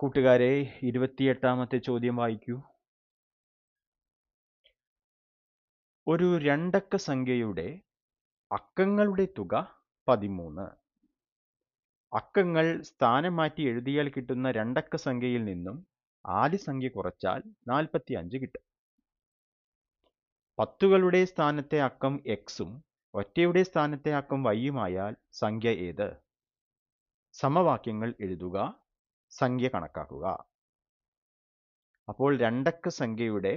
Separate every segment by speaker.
Speaker 1: കൂട്ടുകാരെ 28ാമത്തെ ചോദ്യം വായിക്കൂ. ഒരു രണ്ടക്ക സംഖ്യയുടെ അക്കങ്ങളുടെ തുക 13. അക്കങ്ങൾ സ്ഥാനം മാറ്റി എഴുതിയാൽ കിട്ടുന്ന രണ്ടക്ക സംഖ്യയിൽ നിന്നും ആദ്യ സംഖ്യ കുറച്ചാൽ 45 കിട്ടും. പത്തുകളുടെ സ്ഥാനത്തെ അക്കം എക്സും ഒറ്റയുടെ സ്ഥാനത്തെ അക്കം വൈയുമായാൽ സംഖ്യ ഏത്? സമവാക്യങ്ങൾ എഴുതുക, സംഖ്യ കണക്കാക്കുക. അപ്പോൾ രണ്ടക്ക സംഖ്യയുടെ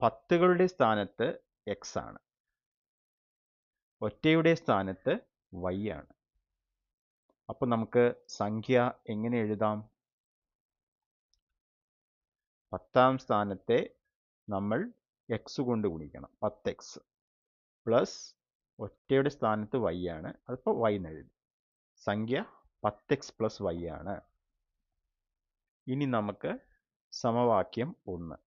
Speaker 1: പത്തുകളുടെ സ്ഥാനത്ത് എക്സ് ആണ്, ഒറ്റയുടെ സ്ഥാനത്ത് വൈ ആണ്. അപ്പോൾ നമുക്ക് സംഖ്യ എങ്ങനെ എഴുതാം? പത്താം സ്ഥാനത്തെ നമ്മൾ എക്സ് കൊണ്ട് ഗുണിക്കണം, 10x പ്ലസ് ഒറ്റയുടെ സ്ഥാനത്ത് വൈ ആണ്, അതിപ്പോൾ വൈ എന്ന് എഴുതി. സംഖ്യ 10x പ്ലസ് വൈ ആണ്. ഇനി നമുക്ക് സമവാക്യം 1.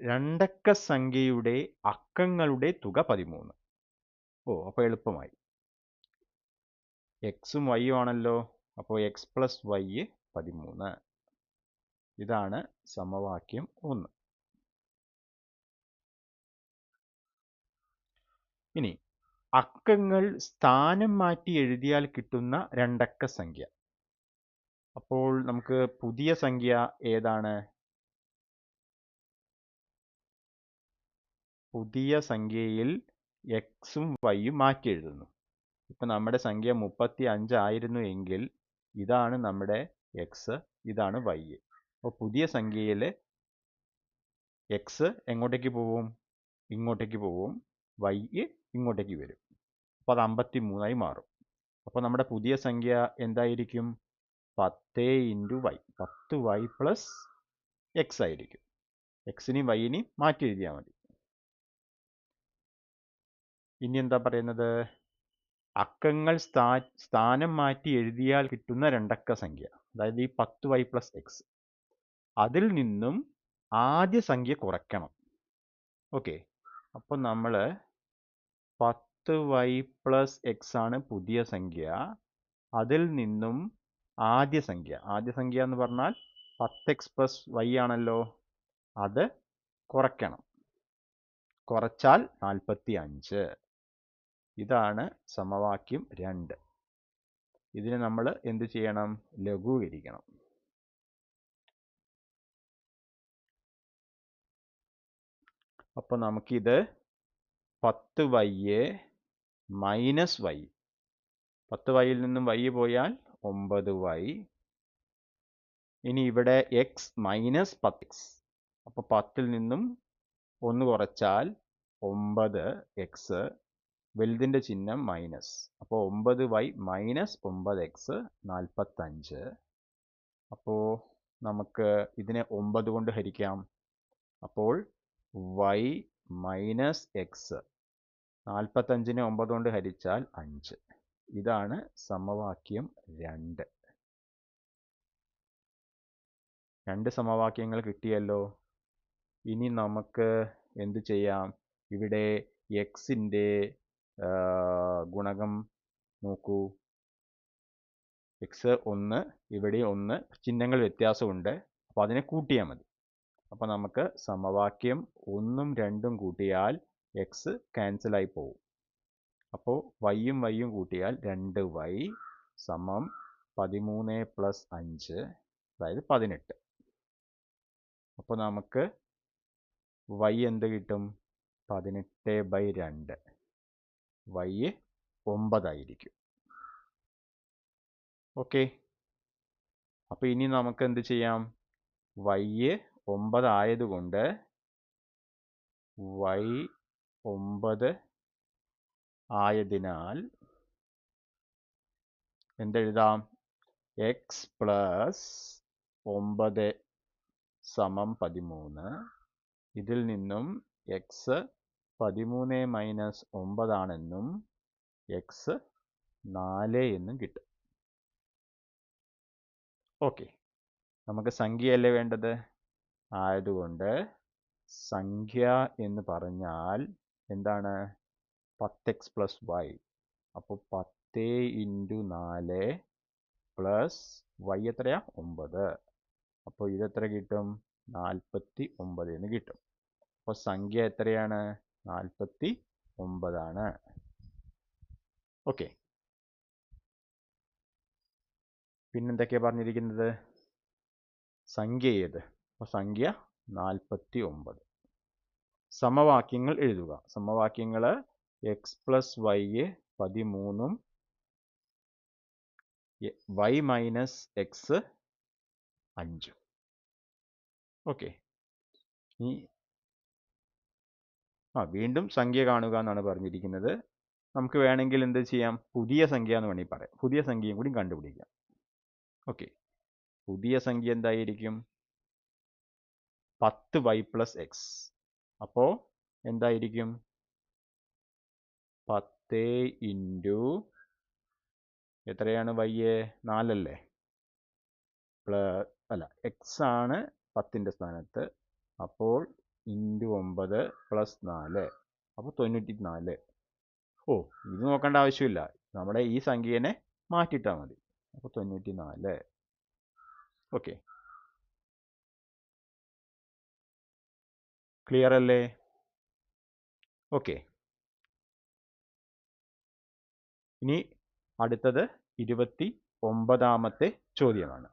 Speaker 1: രണ്ടക്ക സംഖ്യയുടെ അക്കങ്ങളുടെ തുക 13. അപ്പോൾ എളുപ്പമായി. എക്സും വൈയും ആണല്ലോ, അപ്പോൾ എക്സ് പ്ലസ് വൈ 13. ഇതാണ് സമവാക്യം 1. ഇനി അക്കങ്ങൾ സ്ഥാനം മാറ്റി എഴുതിയാൽ കിട്ടുന്ന രണ്ടക്ക സംഖ്യ. അപ്പോൾ നമുക്ക് പുതിയ സംഖ്യ ഏതാണ്? പുതിയ സംഖ്യയിൽ എക്സും വൈയും മാറ്റി എഴുതുന്നു. ഇപ്പം നമ്മുടെ സംഖ്യ 35 ആയിരുന്നു എങ്കിൽ ഇതാണ് നമ്മുടെ എക്സ്, ഇതാണ് വൈ. അപ്പോൾ പുതിയ സംഖ്യയിൽ എക്സ് എങ്ങോട്ടേക്ക് പോവും? ഇങ്ങോട്ടേക്ക് പോവും. വൈ ഇങ്ങോട്ടേക്ക് വരും. അപ്പോൾ അത് 53 ആയി മാറും. അപ്പോൾ നമ്മുടെ പുതിയ സംഖ്യ എന്തായിരിക്കും? 10 × വൈ, 10y പ്ലസ് എക്സ് ആയിരിക്കും. എക്സിനെയും വൈനെയും മാറ്റി എഴുതിയാൽ മതി. ഇനി എന്താ പറയുന്നത്? അക്കങ്ങൾ സ്ഥാനം മാറ്റി എഴുതിയാൽ കിട്ടുന്ന രണ്ടക്ക സംഖ്യ, അതായത് ഈ 10y പ്ലസ് എക്സ്, അതിൽ നിന്നും ആദ്യ സംഖ്യ കുറയ്ക്കണം. ഓക്കെ, അപ്പോൾ നമ്മൾ 10y പ്ലസ് എക്സ് ആണ് പുതിയ സംഖ്യ. അതിൽ നിന്നും ആദ്യ സംഖ്യ എന്ന് പറഞ്ഞാൽ 10x പ്ലസ് വൈ ആണല്ലോ, അത് കുറയ്ക്കണം. കുറച്ചാൽ 45. ഇതാണ് സമവാക്യം 2. ഇതിനെ നമ്മൾ എന്ത് ചെയ്യണം? ലഘൂകരിക്കണം. അപ്പോൾ നമുക്കിത് 10y മൈനസ് വൈ, 10yയിൽ നിന്നും y പോയാൽ 9y. ഇനി ഇവിടെ എക്സ് മൈനസ് 10x, അപ്പോൾ 10ൽ നിന്നും 1 കുറച്ചാൽ 9x, വലുതിൻ്റെ ചിഹ്നം മൈനസ്, അപ്പോൾ 9y മൈനസ് 9x 45. അപ്പോൾ നമുക്ക് ഇതിനെ 9 കൊണ്ട് ഹരിക്കാം. അപ്പോൾ y മൈനസ് എക്സ്, 45നെ 9 കൊണ്ട് ഹരിച്ചാൽ 5. ഇതാണ് സമവാക്യം 2. 2 സമവാക്യങ്ങൾ കിട്ടിയല്ലോ. ഇനി നമുക്ക് എന്ത് ചെയ്യാം? ഇവിടെ എക്സിൻ്റെ ഗുണകം നോക്കൂ. എക്സ് 1, ഇവിടെ 1, ചിഹ്നങ്ങൾ വ്യത്യാസമുണ്ട്, അപ്പോൾ അതിനെ കൂട്ടിയാൽ മതി. അപ്പോൾ നമുക്ക് സമവാക്യം 1ഉം 2ഉം കൂട്ടിയാൽ എക്സ് ക്യാൻസലായി പോകും. അപ്പോൾ വൈയും വൈയും കൂട്ടിയാൽ 2y സമം 13 പ്ലസ് 5, അതായത് 18. അപ്പോൾ നമുക്ക് y എന്ത് കിട്ടും? 18/2. y 9 ആയിരിക്കും. ഓക്കെ, അപ്പോൾ ഇനി നമുക്ക് എന്ത് ചെയ്യാം? y 9 ആയതുകൊണ്ട് y 9 ആയതിനാൽ എന്തെഴുതാം? x പ്ലസ് 9 സമം 13. ഇതിൽ നിന്നും x 13 മൈനസ് 9 ആണെന്നും x 4 എന്നും കിട്ടും. ഓക്കെ, നമുക്ക് സംഖ്യയല്ലേ വേണ്ടത്? ആയതുകൊണ്ട് സംഖ്യ എന്ന് പറഞ്ഞാൽ എന്താണ്? 10x plus Y. അപ്പോൾ 10 ഇൻറ്റു 4 പ്ലസ് വൈ എത്രയാ 9. അപ്പോൾ ഇതെത്ര കിട്ടും 49 എന്ന് കിട്ടും. അപ്പോൾ സംഖ്യ എത്രയാണ് 49 ആണ്. ഓക്കെ. പിന്നെന്തൊക്കെയാണ് പറഞ്ഞിരിക്കുന്നത്? സംഖ്യ ഏത്? അപ്പോൾ സംഖ്യ 49. സമവാക്യങ്ങൾ എഴുതുക. സമവാക്യങ്ങൾ x plus y 13 y minus x 5. Okay. ഇനി വീണ്ടും സംഖ്യ കാണുക എന്നാണ് പറഞ്ഞിരിക്കുന്നത്. നമുക്ക് വേണമെങ്കിൽ എന്ത് ചെയ്യാം, പുതിയ സംഖ്യ എന്ന് വേണമെങ്കിൽ പറയാം. പുതിയ സംഖ്യയും കൂടി കണ്ടുപിടിക്കാം. ഓക്കെ. പുതിയ സംഖ്യ എന്തായിരിക്കും 10y പ്ലസ് എക്സ്. അപ്പോൾ എന്തായിരിക്കും 10 ഇൻറ്റു എത്രയാണ് y 4 അല്ലേ, എക്സ് ആണ് 10ൻ്റെ സ്ഥാനത്ത്. അപ്പോൾ ഇൻറ്റു 9 പ്ലസ് 4, അപ്പോൾ 94. ഇത് നോക്കേണ്ട ആവശ്യമില്ല, നമ്മുടെ ഈ സംഖ്യേനെ മാറ്റിയിട്ടാൽ മതി. അപ്പോൾ 94. ഓക്കെ, ക്ലിയർ അല്ലേ? ഓക്കെ. ഇനി അടുത്തത് 29ാമത്തെ ചോദ്യമാണ്.